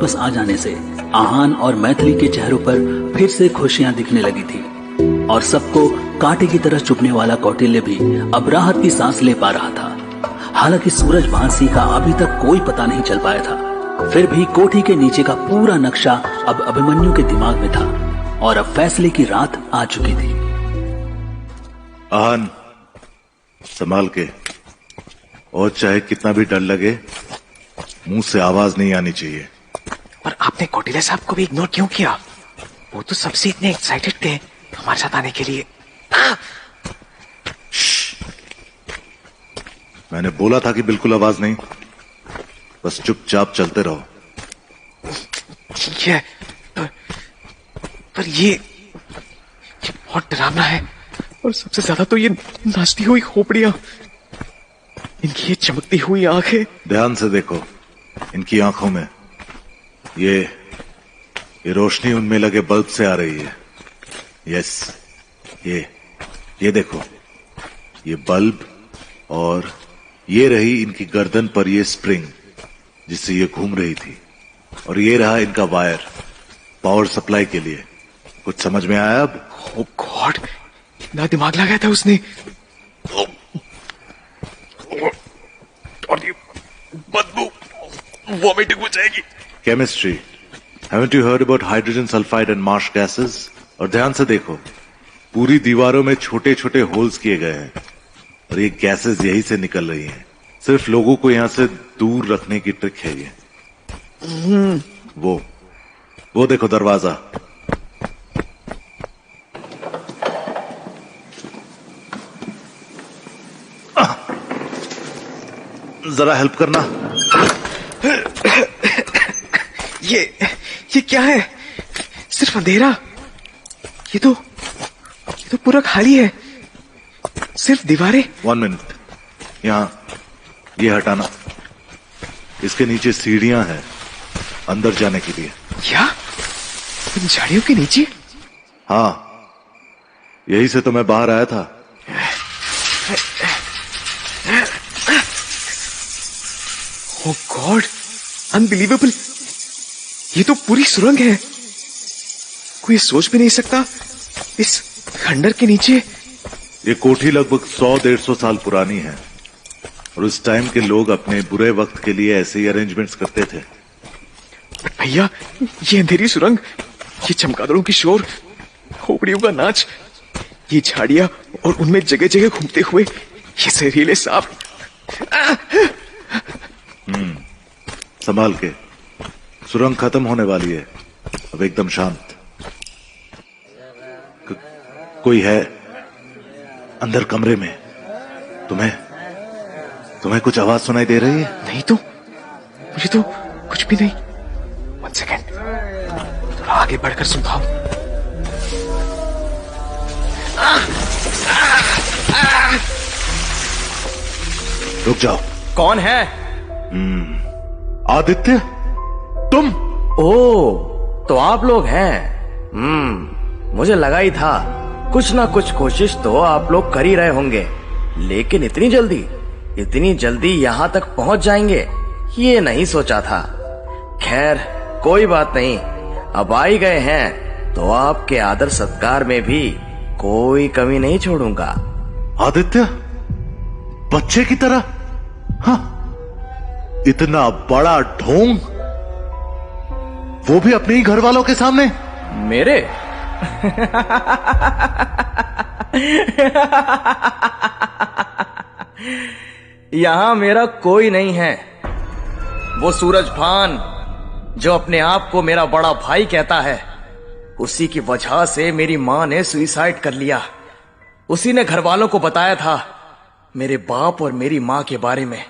वापस आ जाने से आहान और मैथिली के चेहरों पर फिर से खुशियां दिखने लगी थी और सबको कांटे की तरह चुभने वाला कौटिल्य भी अब राहत की सांस ले पा रहा था। हालांकि सूरजभान सिंह का अभी तक कोई पता नहीं चल पाया था, फिर भी कोठी के नीचे का पूरा नक्शा अब अभिमन्यु के दिमाग में था और अब फैसले की रात आ चुकी थी। आहान, संभाल के, और चाहे कितना भी डर लगे मुंह से आवाज नहीं आनी चाहिए। पर आपने कौटिल्य साहब को भी इग्नोर क्यों किया? वो तो सबसे इतने एक्साइटेड थे हमारे साथ आने के लिए। मैंने बोला था कि बिल्कुल आवाज नहीं, बस चुपचाप चलते रहो। ठीक है, पर ये बहुत डरावना है, और सबसे ज्यादा तो ये नाचती हुई खोपड़ियां, इनकी ये चमकती हुई आंखें। ध्यान से देखो, इनकी आंखों में ये रोशनी उनमें लगे बल्ब से आ रही है। यस, ये देखो, ये बल्ब, और ये रही इनकी गर्दन पर ये स्प्रिंग जिससे ये घूम रही थी, और ये रहा इनका वायर पावर सप्लाई के लिए। कुछ समझ में आया अब? ओह गॉड, इतना दिमाग लगाया था उसने। और ये बदबू वॉमिटिंग हो जाएगी। Chemistry, haven't you heard about hydrogen sulfide and marsh gases? और ध्यान से देखो, पूरी दीवारों में छोटे छोटे होल्स किए गए हैं और ये गैसेस यही से निकल रही हैं। सिर्फ लोगों को यहां से दूर रखने की ट्रिक है ये। वो देखो दरवाजा। जरा हेल्प करना। ये क्या है? सिर्फ अंधेरा। ये तो पूरा खाली है, सिर्फ दीवारें। 1 मिनट, यहाँ ये हटाना। इसके नीचे सीढ़ियां हैं अंदर जाने के लिए। क्या? इन झाड़ियों के नीचे? हाँ, यही से तो मैं बाहर आया था। ओह गॉड, अनबिलीवेबल। ये तो पूरी सुरंग है। कोई सोच भी नहीं सकता इस खंडर के नीचे। ये कोठी लगभग 100-150 साल पुरानी है और उस टाइम के लोग अपने बुरे वक्त के लिए ऐसे ही अरेंजमेंट्स करते थे। भैया, ये अंधेरी सुरंग, ये चमगादड़ों की शोर, खोपड़ियों का नाच, ये झाड़ियां और उनमें जगह जगह घूमते हुए ये जहरीले सांप। संभाल के, सुरंग खत्म होने वाली है। अब एकदम शांत। कोई है अंदर कमरे में? तुम्हें कुछ आवाज सुनाई दे रही है? नहीं तो, मुझे तो कुछ भी नहीं। 1 सेकेंड, थोड़ा आगे बढ़कर सुनता हूं। रुक जाओ। कौन है? आदित्य, तुम? ओह, तो आप लोग हैं। मुझे लगा ही था कुछ ना कुछ कोशिश तो आप लोग कर ही रहे होंगे, लेकिन इतनी जल्दी यहाँ तक पहुँच जाएंगे ये नहीं सोचा था। खैर कोई बात नहीं, अब आ ही गए हैं तो आपके आदर सत्कार में भी कोई कमी नहीं छोड़ूंगा। आदित्य, बच्चे की तरह? हाँ, इतना बड़ा ढोंग, वो भी अपने ही घर वालों के सामने? मेरे यहां मेरा कोई नहीं है। वो सूरजभान जो अपने आप को मेरा बड़ा भाई कहता है, उसी की वजह से मेरी मां ने सुसाइड कर लिया। उसी ने घर वालों को बताया था मेरे बाप और मेरी मां के बारे में।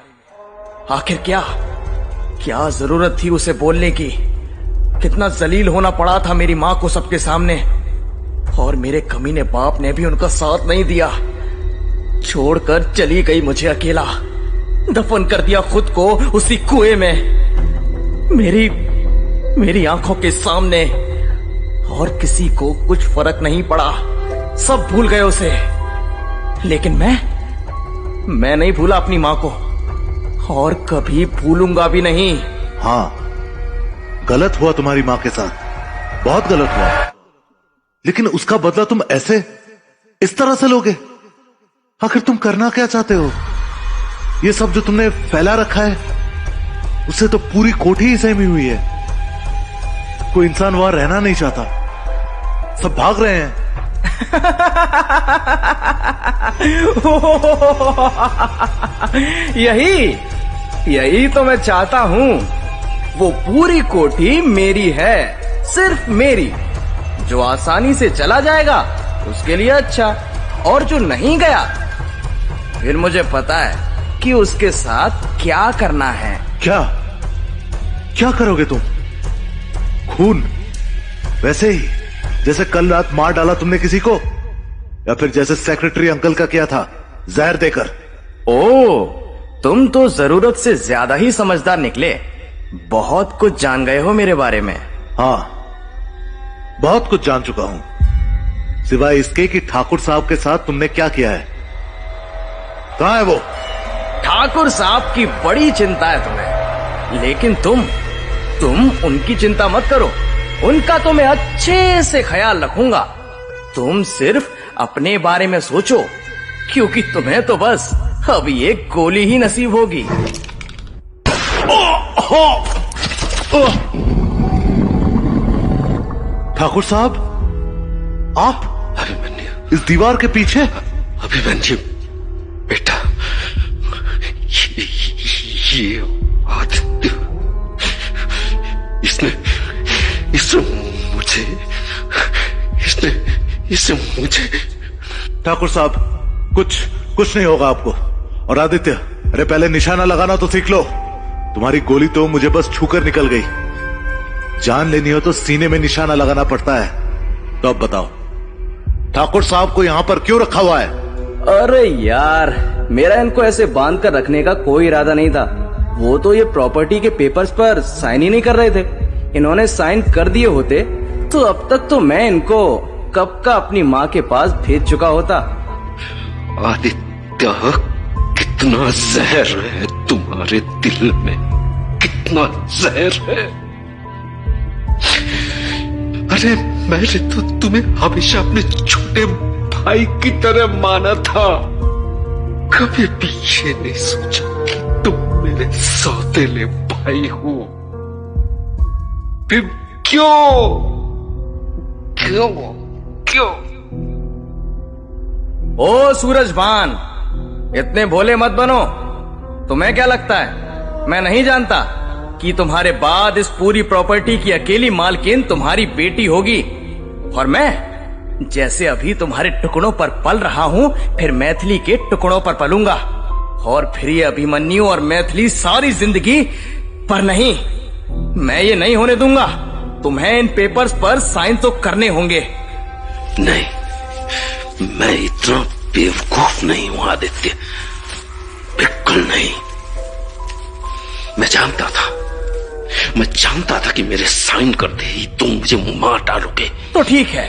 आखिर क्या जरूरत थी उसे बोलने की? कितना जलील होना पड़ा था मेरी मां को सबके सामने, और मेरे कमीने बाप ने भी उनका साथ नहीं दिया। छोड़कर चली गई मुझे अकेला, दफन कर दिया खुद को उसी कुएं में, मेरी आंखों के सामने। और किसी को कुछ फर्क नहीं पड़ा, सब भूल गए उसे। लेकिन मैं नहीं भूला अपनी मां को, और कभी भूलूंगा भी नहीं। हाँ, गलत हुआ तुम्हारी मां के साथ, बहुत गलत हुआ, लेकिन उसका बदला तुम ऐसे इस तरह से लोगे? आखिर तुम करना क्या चाहते हो? ये सब जो तुमने फैला रखा है उससे तो पूरी कोठी ही सहमी हुई है। कोई इंसान वहां रहना नहीं चाहता, सब भाग रहे हैं। यही तो मैं चाहता हूं। वो पूरी कोठी मेरी है, सिर्फ मेरी। जो आसानी से चला जाएगा उसके लिए अच्छा, और जो नहीं गया फिर मुझे पता है कि उसके साथ क्या करना है। क्या क्या करोगे तुम? खून? वैसे ही जैसे कल रात मार डाला तुमने किसी को, या फिर जैसे सेक्रेटरी अंकल का किया था, जहर देकर? ओ, तुम तो जरूरत से ज्यादा ही समझदार निकले। बहुत कुछ जान गए हो मेरे बारे में। हाँ, बहुत कुछ जान चुका हूं, सिवाय इसके कि ठाकुर साहब के साथ तुमने क्या किया है। कहां है वो? ठाकुर साहब की बड़ी चिंता है तुम्हें, लेकिन तुम उनकी चिंता मत करो। उनका तो मैं अच्छे से ख्याल रखूंगा। तुम सिर्फ अपने बारे में सोचो, क्योंकि तुम्हें तो बस अभी एक गोली ही नसीब होगी। ठाकुर साहब, आप? अभिमन्यु, इस दीवार के पीछे? अभिमन्यु बेटा, ये आदित्य, इसने मुझे ठाकुर साहब, कुछ नहीं होगा आपको। और आदित्य, अरे पहले निशाना लगाना तो सीख लो। तुम्हारी गोली तो मुझे बस छूकर निकल गई। जान लेनी हो तो सीने में निशाना लगाना पड़ता है। तो अब बताओ, ठाकुर साहब को यहां पर क्यों रखा हुआ है? अरे यार, मेरा इनको ऐसे बांध कर रखने का कोई इरादा नहीं था। वो तो ये प्रॉपर्टी के पेपर्स पर साइन ही नहीं कर रहे थे। इन्होंने साइन कर दिए होते तो अब तक तो मैं इनको कब का अपनी माँ के पास भेज चुका होता। आदित्य, कितना जहर है तुम्हारे दिल में, कितना जहर है। अरे मैंने तो तुम्हें हमेशा अपने छोटे भाई की तरह माना था। कभी भी ये नहीं सोचा कि तुम मेरे सौतेले भाई हो। फिर क्यों? ओ सूरजभान, इतने भोले मत बनो। तुम्हें क्या लगता है मैं नहीं जानता कि तुम्हारे बाद इस पूरी प्रॉपर्टी की अकेली मालकिन तुम्हारी बेटी होगी? और मैं जैसे अभी तुम्हारे टुकड़ों पर पल रहा हूं, फिर मैथिली के टुकड़ों पर पलूंगा। और फिर ये अभिमन्यु और मैथिली सारी जिंदगी पर नहीं, मैं ये नहीं होने दूंगा। तुम्हें इन पेपर्स पर साइन तो करने होंगे। नहीं, मैं इतना बेवकूफ नहीं हूं आदित्य, बिल्कुल नहीं। मैं जानता था कि मेरे साइन करते ही तुम मुझे मार डालोगे। तो ठीक है,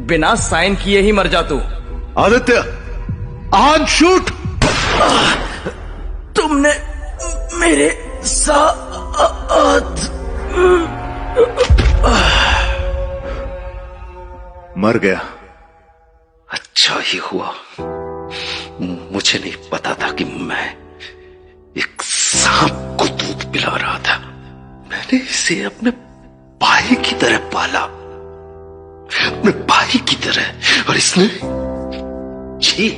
बिना साइन किए ही मर जा तू। आदित्य, आन शूट! तुमने मेरे साथ मर गया। अच्छा ही हुआ। मुझे नहीं पता था कि मैं एक सांप को दूध पिला रहा था। मैंने इसे अपने भाई की तरह पाला, अपने भाई की तरह, और इसने जी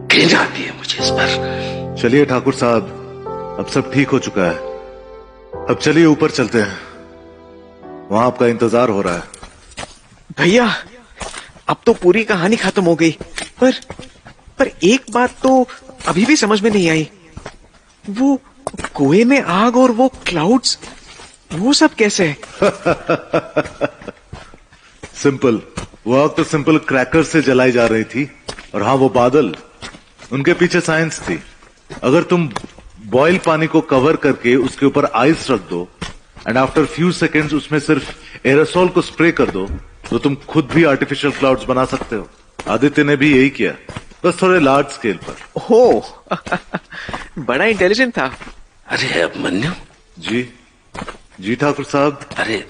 घृणा आती है मुझे इस पर। चलिए ठाकुर साहब, अब सब ठीक हो चुका है। अब चलिए ऊपर चलते हैं, वहां आपका इंतजार हो रहा है। भैया, अब तो पूरी कहानी खत्म हो गई, पर एक बात तो अभी भी समझ में नहीं आई। वो कुएं में आग और वो क्लाउड्स, वो सब कैसे है? सिंपल, वो आग तो सिंपल क्रैकर से जलाई जा रही थी। और हाँ, वो बादल, उनके पीछे साइंस थी। अगर तुम बॉयल पानी को कवर करके उसके ऊपर आइस रख दो एंड आफ्टर फ्यू सेकेंड्स उसमें सिर्फ एरोसोल को स्प्रे कर दो, तो तुम खुद भी आर्टिफिशियल क्लाउड्स बना सकते हो। आदित्य ने भी यही किया, बस थोड़े लार्ज स्केल पर। हो बड़ा इंटेलिजेंट था। अरे अभिमन्यु, जी? जी ठाकुर साहब, अरे